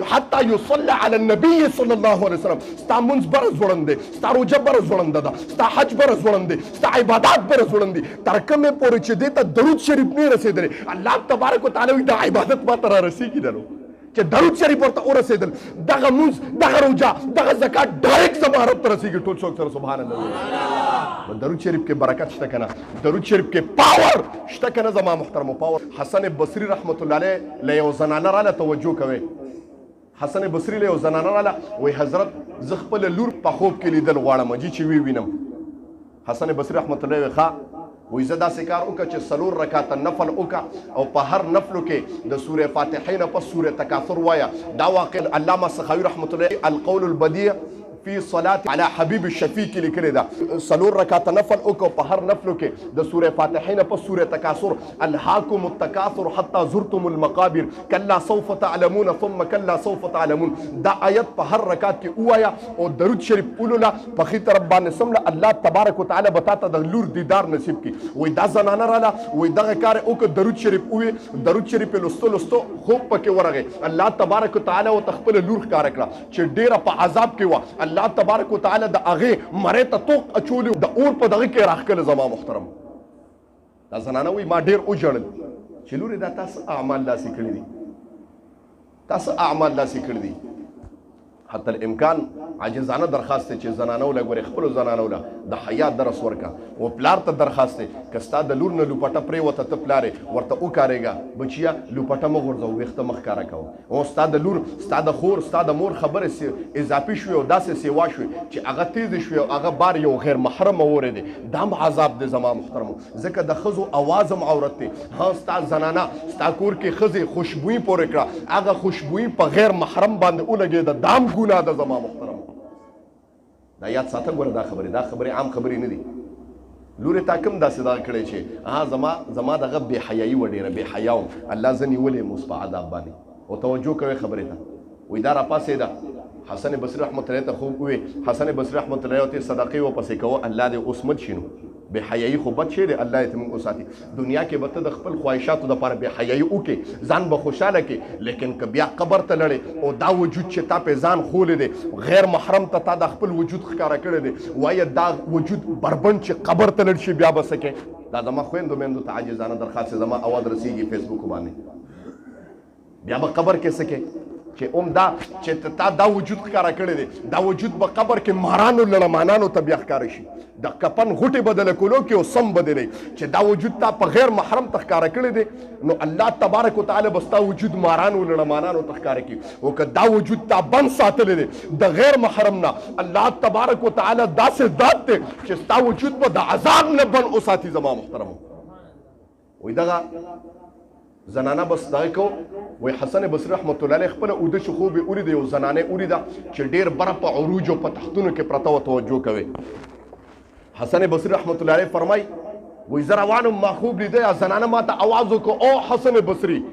حتى يصلى على النبي صلی الله علیه وسلم. ستا منځ بره ځوړند دی، ستا روژه بره ځوړنده ده، ستا حج بره ځوړند دی، ستا عبادات بره ځوړند دي، تر کومې پورې چې دې ته درود شریف نه رسېدلی الله تبارک وتعالی وایي دا عبادت ما ته را رسېږي نه نو چې درود شریف ورته ورسېدل دغه مونځ دغه روژه دغه زکات ډایرکټ زما رب ته رسېږي. ټول څوک سره سبحان الله وایي. درود شریف کې برکت شته که نه؟ درود شریف کې پاور شته که نه زما محترمو؟ پاور. حسن بصري رحمت الله علیه له یو زنانه راله، توجه کوئ، حسن بصري له یو زنانه راله، وایي حضرت زه خپله لور په خوب کې لیدل غواړم چې وینم. حسن بصري رحمت الله علیه ښه وایي زه داسې کار وکړه چې 4 رکعته نفل وکړه او په هر نفلو کې د سورې فاتحې نه پس سورې تکاثر وایه. دا واقع علامه سخاوي رحمت الله علیه القول البدیع فی صلاة علی حبیب الشفیع کې لیکلې ده. 4 رکعته نفل وکړو په هر نفلو کې د سورې فاتحې نه پس سورې تکاثر الهاکم التکاثر حتی زرتم المقابر کلا سوف تعلمون ثم کلا سوف تعلمون. دا آیت په هر رکعت کې ووایه او درود شریف ولوله په ښي طرف باندې سمله. الله تبارک وتعالی به تا ته د لور دیدار نصیب کړي. وایي دا زنانه راله، وایي دغه کار یې وکړ، درود شریف ووایي، درود شریف یې لوستو خوب پکې ورغی. الله تبارک وتعالی ورته خپله لور ښکاره کړه چې ډېره په عذاب کې وه. الله تبارک وتعالی د هغې مرۍ ته توق اچولي، د اور په دغه کې راښکله. زما محترم دا زنانه وایي ما ډېر وژړل چې لورې دا تاسو اعمال داسې کړي دي، تاسو اعمال داسې کړي دي. حتی الامکان عاجزانه درخواست دی چې زنانو له ګورې خپلو زنانو له د حیا درس ورکړه. او پلار ته درخواست دی که ستا د لور نه لوپټه پرېوته ته پلارې ورته وکارېږه بچیه لوپټه مه غورځوه، ویښته مه ښکاره کوه. او ستا د لور ستا د خور ستا د مور خبرې اضافي شوې او داسې سیوا شوې چې هغه تیزې شوې او هغه بار یو غیر محرمه اورېدې، دا هم عذاب دی زما محترمو. ځکه د ښځو اواز هم عورت دی. ها ستا زنانه ستا کور کې ښځې خوشبویي پورې کړه، هغه خوشبویي په غیر محرم باندې ولګېده، دا هم ګناه ده زما محترم. دا یاد ساته ګوره دا خبرې عام خبرې نه دي. لورې تا کوم داسې دغه کړی چې زما دغه بې حیایي وه، ډېره بې حیا وم، الله زه نیولې یم اوس په عذاب باندې. او توجه کوئ خبرې ته. وایي دا راپاڅېده حسن بصري رحمت الله ته خوب ووی. حسن بصري رحمت الله ته صدقې ورپسې کوه، الله دې اوس مت شي نو. بې حیایي خو بد شی دی، الله یې ته موږ وساتي. دنیا کې به ته د خپل خواهشاتو دپاره بې حیایي وکړې، ځان به خوشحاله کړې، لیکن که بیا قبر ته لړې او دا وجود چې تا پې ځان خولی دی غیر محرم ته تا د خپل وجود ښکاره کړی دی، وایه دا وجود بربند چې قبر ته لړ شي بیا به څه کوې؟ دا زما خویندو میندو ته عاجزانه درخواست دی، زما اواز رسېږي فیسبوک باندې، بیا به قبر کې څه کوې چې دا چې تا دا وجود ښکاره کړی دی، دا وجود به قبر کې مارانو لړمانانو ته بیا ښکاره شي. د کفن غوټې به د لکولو کې او سم به دی چې دا وجود تا په غیر محرم ته ښکاره کړی دی، نو الله تبارک وتعالی به ستا وجود مارانو لړمانانو ته ښکاره کړي. او که دا وجود تا بند ساتلی دی د غیر محرم نه، الله تبارک وتعالی داسې ذات دی چې ستا وجود به د عذاب نه بند وساتي. زما محترمو وایي دغه زنانه بس دغه کو. وایي حسن بصري رحمت الله علیه خپله اوده چې خوب یې ولیده، یو زنانه یې ولیده چې ډېر بره په عروج او په تختونو کې پرته وه. توجه کوئ. حسن بصري رحمت الله علیه فرمایي وایي زه روان وم ما خوب لیده، زنانه ما ته اواز وکړو او حسن بصري.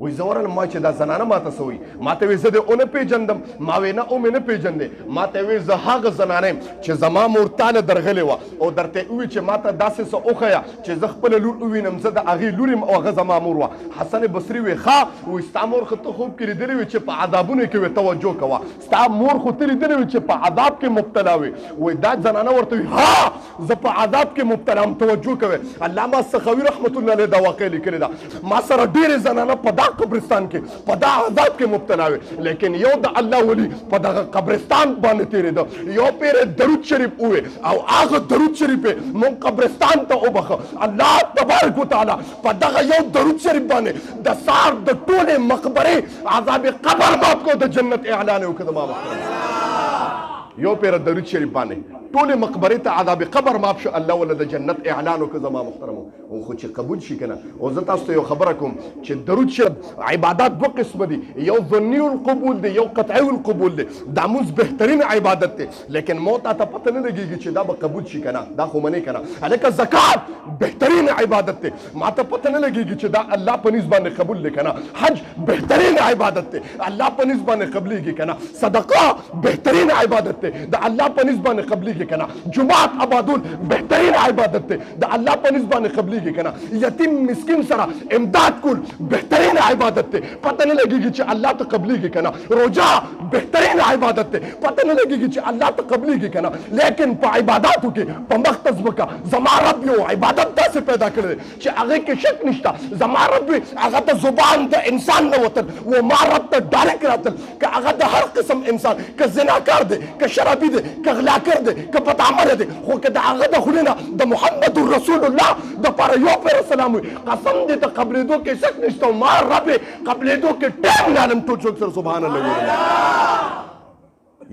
وایي زه ورغلم ما چې دا زنانه ما ته څه وایي؟ ما ته وایي زه دې ونه پېژندم. ما وایي نه او مې نه پېژندې. ما ته وایي زه هغه زنانه یم چې زما مور تاله درغلې وه او درته یې ووایي چې ما ته داسې څه وښیه چې زه خپله لور ووینم، زه د هغې لور یم او هغه زما مور وه. حسن بصري وایي ښه، وایي ستا مور خو ته خوب کې لیدلې وي چې په عذابونو کې وي، توجه کوه، ستا مور خو ته لیدلې وي چې په عذاب کې مبتلا وي. وایي دا زنانه ورته وایي ها زه په عذاب کې مبتلا یم. توجه کوئ. علامه سخاوي رحمت الله علیه دا واقع لیکلې ده. ما سره ډېرې زنانه په دا قبرستان کې په دا عذاب کې مبتلا وي، لیکن یو د الله ولی په دغه قبرستان باندې تېرېده، یو پېرې درود شریف ووی او هغه درود شریف یې مونږ قبرستان ته وبخه. الله تبارک وتعالی په دغه یو درود شریف باندې د سار د ټولې مقبرې عذاب قبر ماف کو، د جنت اعلان یې وکړه. زما محترم یو پېره درود شریف باندې ټولې مقبرې ته عذاب قبر ماف شو، الله ولا د جنت اعلان وکړه. زما محترمو او خو چې قبول شي که نه. او زه تاسو ته یو خبره کوم چې درود شریف عبادات دوه قسمه دي، یو ظني القبول دی، یو قطعي القبول دی. دا مونځ بهترین عبادت دی، لیکن مو ته پته نه لګېږي چې دا به قبول شي که نه، دا خو منې که نه. هلکه زکات بهترین عبادت دی، ما ته پته نه لګېږي چې دا الله په نس باندې قبول دی که نه. حج بهترین عبادت دی، الله په نس باندې قبلېږي که نه. صدقه بهترین عبادت دی، ته د الله په نسبت قبليږي کنه جمعات آبادول بهترین عبادت ته د الله په نسبت قبليږي کنه یتیم مسکین سره امداد کول بهترین عبادت ته پته نه لګيږي چې الله ته قبليږي کنه روزه بهترین عبادت ته پته نه لګيږي چې الله ته قبليږي کنه لیکن په عبادتو کې په مختص وکا زما رب یو عبادت تاسو پیدا کړل چې هغه کې شک نشته زما رب هغه ته زبان د انسان نه وتل و ما رب ته ډایرکټ راتل که هغه د هر قسم انسان که زناکار دی که شرابي دی که غلاکر دی که بدعمله دی خو که د هغه د خولې نه د محمد رسول الله دپاره یو پیر سلام وي قسم دې ته قبلېدو کې شک نشته ما رب قبلېدو کې ټیم نه علم ټول څوک سره سبحان الله ویل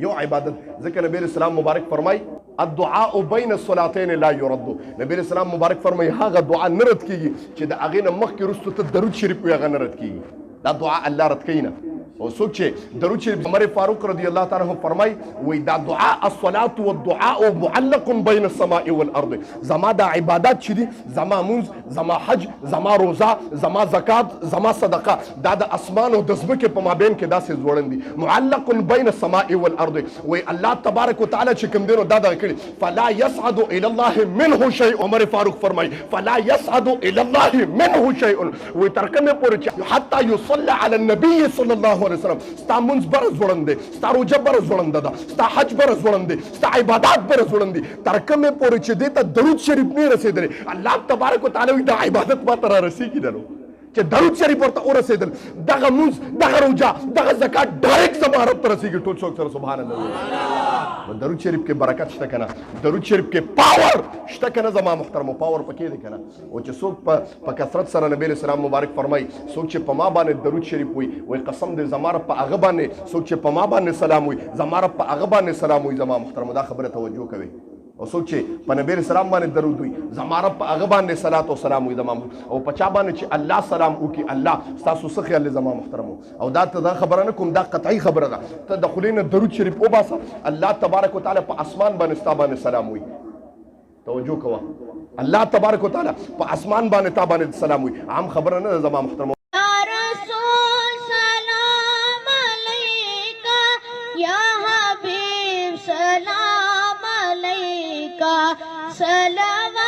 یو عبادت ذکر نبی اسلام مبارک فرمای الدعاء بین الصلاتین لا يرد نبی اسلام مبارک فرمای هغه دعا نه رد کیږي چې د هغې نه مخکې وروسته ته درود شریف وي هغه نه رد کیږي دا دعا الله رد کوي نه او څوک چې درود شریف عمر فاروق رضی الله تعالی عنہ فرمای وای دا دعا الصلاه والدعاء معلق بین السماء والارض زما دا عبادت چې دي زما مونځ زما حج زما روزه زما زکات زما صدقه دا د اسمان او د ځمکې په مابین کې داسې ځوړند دي معلق بین السماء والارض وای الله تبارک وتعالى چې کوم دینو دا کړي فلا يصعد الى الله منه شيء عمر فاروق فرمای فلا يصعد الى الله منه شيء وای تر کومه پورې حتی يصلى على النبي صلی الله علیه وسلم ستا منځ بره ځوړند دی ستا روژه بره ځوړنده ده ستا حج بره ځوړند دی ستا عبادات بره ځوړند دي تر کومې پورې چې دې ته درود شریف نه رسېدلی الله تبارک وتعالی وایي دا عبادت ما ته را رسېږي نه نو چې درود شریف ورته ورسېدل دغه مونځ دغه روژه دغه زکات ډایرکټ زما رب ته رسېږي ټول څوک سره سبحان الله درود شریف کې برکت شته که نه درود شریف کې پاور شته که نه زما محترمو پاور پکې دی که نه او چې څوک په کثرت سره نبی اسلام مبارک فرمایي څوک چې په ما باندې درود شریف وایي قسم دې زما رب په هغه باندې څوک چې په ما باندې سلام وایي زما رب په هغه باندې سلام وایي زما محترمو دا خبره توجه کوئ او څوک چې په نبی اسلام باندې درود وي زما رب په هغه باندې صلات او سلام وي زما او په چا باندې چې الله سلام وکي الله ستاسو څه خیال زما محترمو او دا ته دا خبره نه کوم دا قطعي خبره ده ته د خولې نه درود شریف وباسه الله تبارک وتعالى په اسمان باندې ستا باندې سلام وي توجه کوه الله تبارک وتعالى په اسمان باندې تا باندې سلام وي عام خبره نه ده زما محترمو सलाम